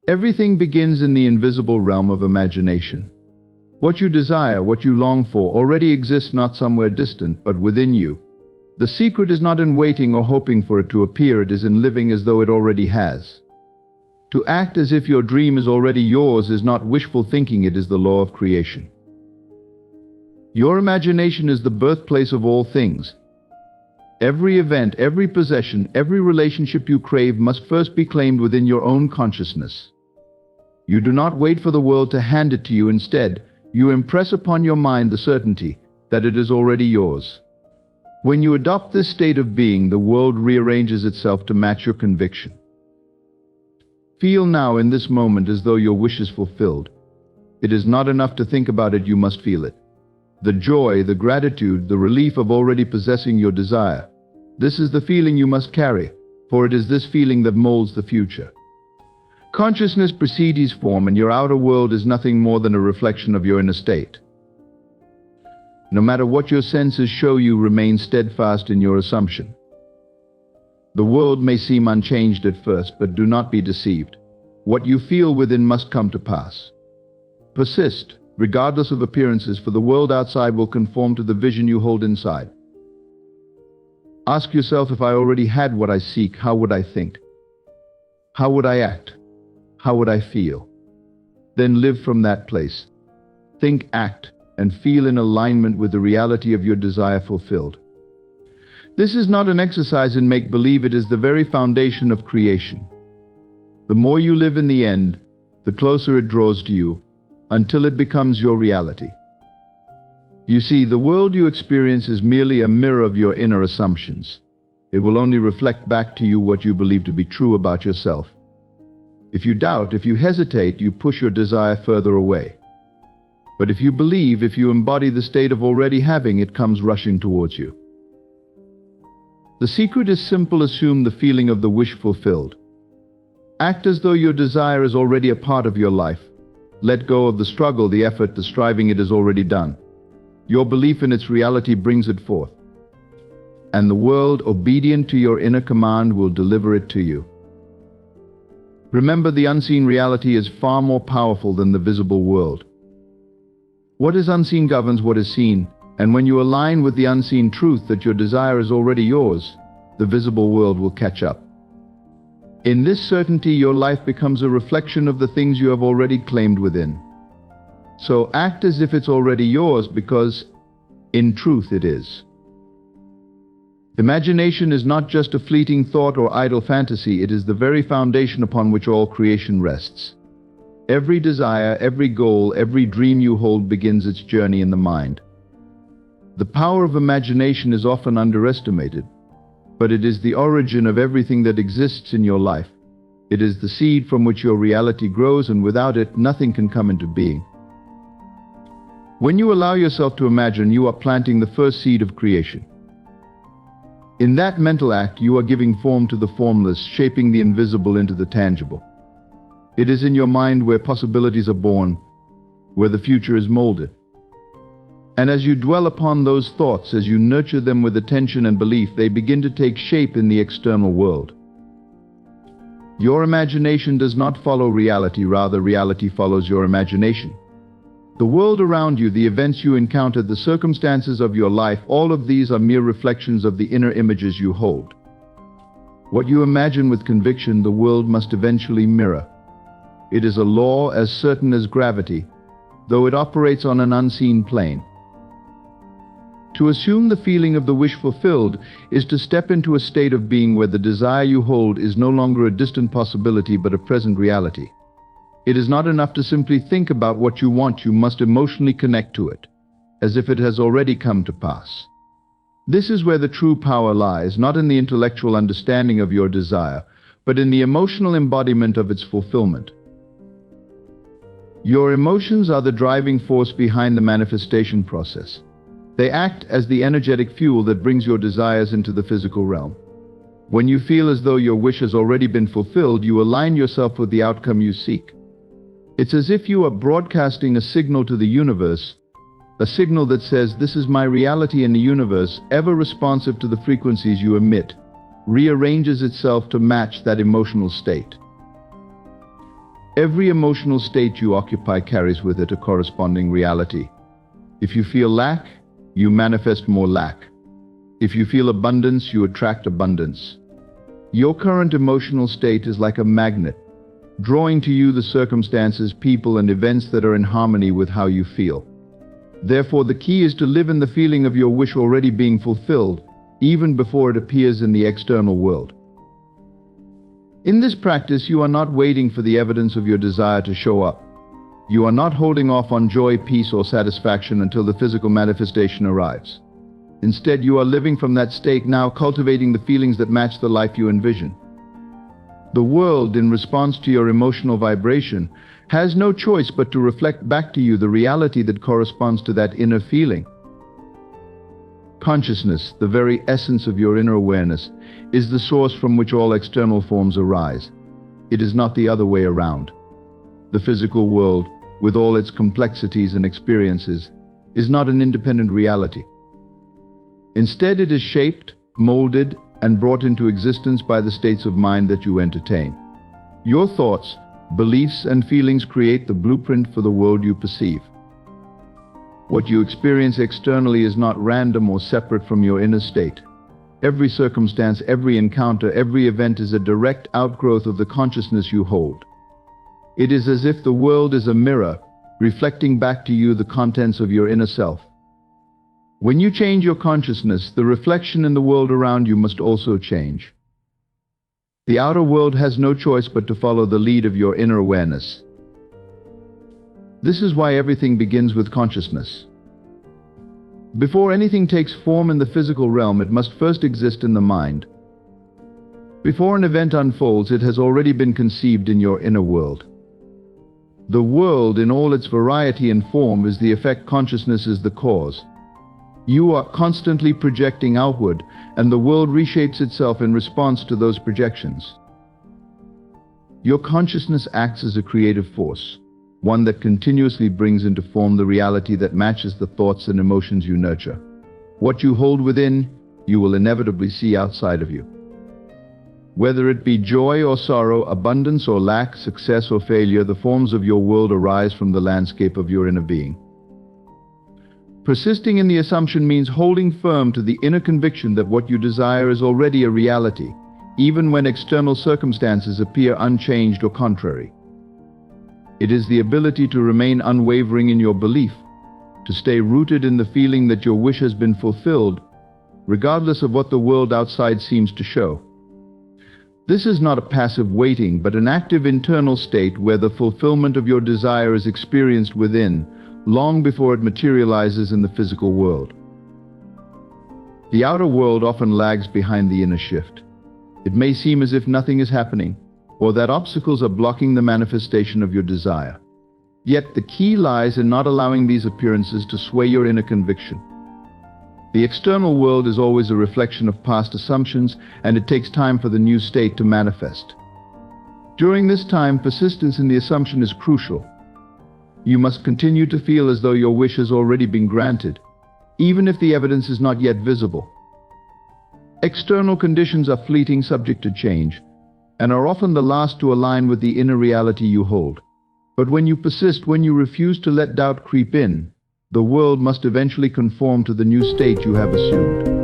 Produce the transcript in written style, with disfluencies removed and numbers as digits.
Everything begins in the invisible realm of imagination. What you desire, what you long for, already exists not somewhere distant, but within you. The secret is not in waiting or hoping for it to appear, it is in living as though it already has. To act as if your dream is already yours is not wishful thinking, it is the law of creation. Your imagination is the birthplace of all things. Every event, every possession, every relationship you crave must first be claimed within your own consciousness. You do not wait for the world to hand it to you. Instead, you impress upon your mind the certainty that it is already yours. When you adopt this state of being, the world rearranges itself to match your conviction. Feel now in this moment as though your wish is fulfilled. It is not enough to think about it, you must feel it. The joy, the gratitude, the relief of already possessing your desire. This is the feeling you must carry, for it is this feeling that molds the future. Consciousness precedes form, and your outer world is nothing more than a reflection of your inner state. No matter what your senses show you, remain steadfast in your assumption. The world may seem unchanged at first, but do not be deceived. What you feel within must come to pass. Persist, regardless of appearances, for the world outside will conform to the vision you hold inside. Ask yourself, if I already had what I seek, how would I think? How would I act? How would I feel? Then live from that place. Think, act, and feel in alignment with the reality of your desire fulfilled. This is not an exercise in make-believe, it is the very foundation of creation. The more you live in the end, the closer it draws to you, until it becomes your reality. You see, the world you experience is merely a mirror of your inner assumptions. It will only reflect back to you what you believe to be true about yourself. If you doubt, if you hesitate, you push your desire further away. But if you believe, if you embody the state of already having, it comes rushing towards you. The secret is simple: assume the feeling of the wish fulfilled. Act as though your desire is already a part of your life. Let go of the struggle, the effort, the striving. It is already done. Your belief in its reality brings it forth. And the world, obedient to your inner command, will deliver it to you. Remember, the unseen reality is far more powerful than the visible world. What is unseen governs what is seen, and when you align with the unseen truth that your desire is already yours, the visible world will catch up. In this certainty, your life becomes a reflection of the things you have already claimed within. So act as if it's already yours, because in truth it is. Imagination is not just a fleeting thought or idle fantasy, it is the very foundation upon which all creation rests. Every desire, every goal, every dream you hold begins its journey in the mind. The power of imagination is often underestimated, but it is the origin of everything that exists in your life. It is the seed from which your reality grows, and without it, nothing can come into being. When you allow yourself to imagine, you are planting the first seed of creation. In that mental act, you are giving form to the formless, shaping the invisible into the tangible. It is in your mind where possibilities are born, where the future is molded. And as you dwell upon those thoughts, as you nurture them with attention and belief, they begin to take shape in the external world. Your imagination does not follow reality, rather reality follows your imagination. The world around you, the events you encounter, the circumstances of your life, all of these are mere reflections of the inner images you hold. What you imagine with conviction, the world must eventually mirror. It is a law as certain as gravity, though it operates on an unseen plane. To assume the feeling of the wish fulfilled is to step into a state of being where the desire you hold is no longer a distant possibility but a present reality. It is not enough to simply think about what you want, you must emotionally connect to it, as if it has already come to pass. This is where the true power lies, not in the intellectual understanding of your desire, but in the emotional embodiment of its fulfillment. Your emotions are the driving force behind the manifestation process. They act as the energetic fuel that brings your desires into the physical realm. When you feel as though your wish has already been fulfilled, you align yourself with the outcome you seek. It's as if you are broadcasting a signal to the universe, a signal that says, "This is my reality," in the universe, ever responsive to the frequencies you emit, rearranges itself to match that emotional state. Every emotional state you occupy carries with it a corresponding reality. If you feel lack, you manifest more lack. If you feel abundance, you attract abundance. Your current emotional state is like a magnet, drawing to you the circumstances, people, and events that are in harmony with how you feel. Therefore, the key is to live in the feeling of your wish already being fulfilled, even before it appears in the external world. In this practice, you are not waiting for the evidence of your desire to show up. You are not holding off on joy, peace, or satisfaction until the physical manifestation arrives. Instead, you are living from that state now, cultivating the feelings that match the life you envision. The world, in response to your emotional vibration, has no choice but to reflect back to you the reality that corresponds to that inner feeling. Consciousness, the very essence of your inner awareness, is the source from which all external forms arise. It is not the other way around. The physical world, with all its complexities and experiences, is not an independent reality. Instead, it is shaped, molded, and brought into existence by the states of mind that you entertain. Your thoughts, beliefs, and feelings create the blueprint for the world you perceive. What you experience externally is not random or separate from your inner state. Every circumstance, every encounter, every event is a direct outgrowth of the consciousness you hold. It is as if the world is a mirror, reflecting back to you the contents of your inner self. When you change your consciousness, the reflection in the world around you must also change. The outer world has no choice but to follow the lead of your inner awareness. This is why everything begins with consciousness. Before anything takes form in the physical realm, it must first exist in the mind. Before an event unfolds, it has already been conceived in your inner world. The world, in all its variety and form, is the effect. Consciousness is the cause. You are constantly projecting outward, and the world reshapes itself in response to those projections. Your consciousness acts as a creative force, one that continuously brings into form the reality that matches the thoughts and emotions you nurture. What you hold within, you will inevitably see outside of you. Whether it be joy or sorrow, abundance or lack, success or failure, the forms of your world arise from the landscape of your inner being. Persisting in the assumption means holding firm to the inner conviction that what you desire is already a reality, even when external circumstances appear unchanged or contrary. It is the ability to remain unwavering in your belief, to stay rooted in the feeling that your wish has been fulfilled, regardless of what the world outside seems to show. This is not a passive waiting, but an active internal state where the fulfillment of your desire is experienced within, long before it materializes in the physical world. The outer world often lags behind the inner shift. It may seem as if nothing is happening, or that obstacles are blocking the manifestation of your desire. Yet the key lies in not allowing these appearances to sway your inner conviction. The external world is always a reflection of past assumptions, and it takes time for the new state to manifest. During this time, persistence in the assumption is crucial. You must continue to feel as though your wish has already been granted, even if the evidence is not yet visible. External conditions are fleeting, subject to change, and are often the last to align with the inner reality you hold. But when you persist, when you refuse to let doubt creep in, the world must eventually conform to the new state you have assumed.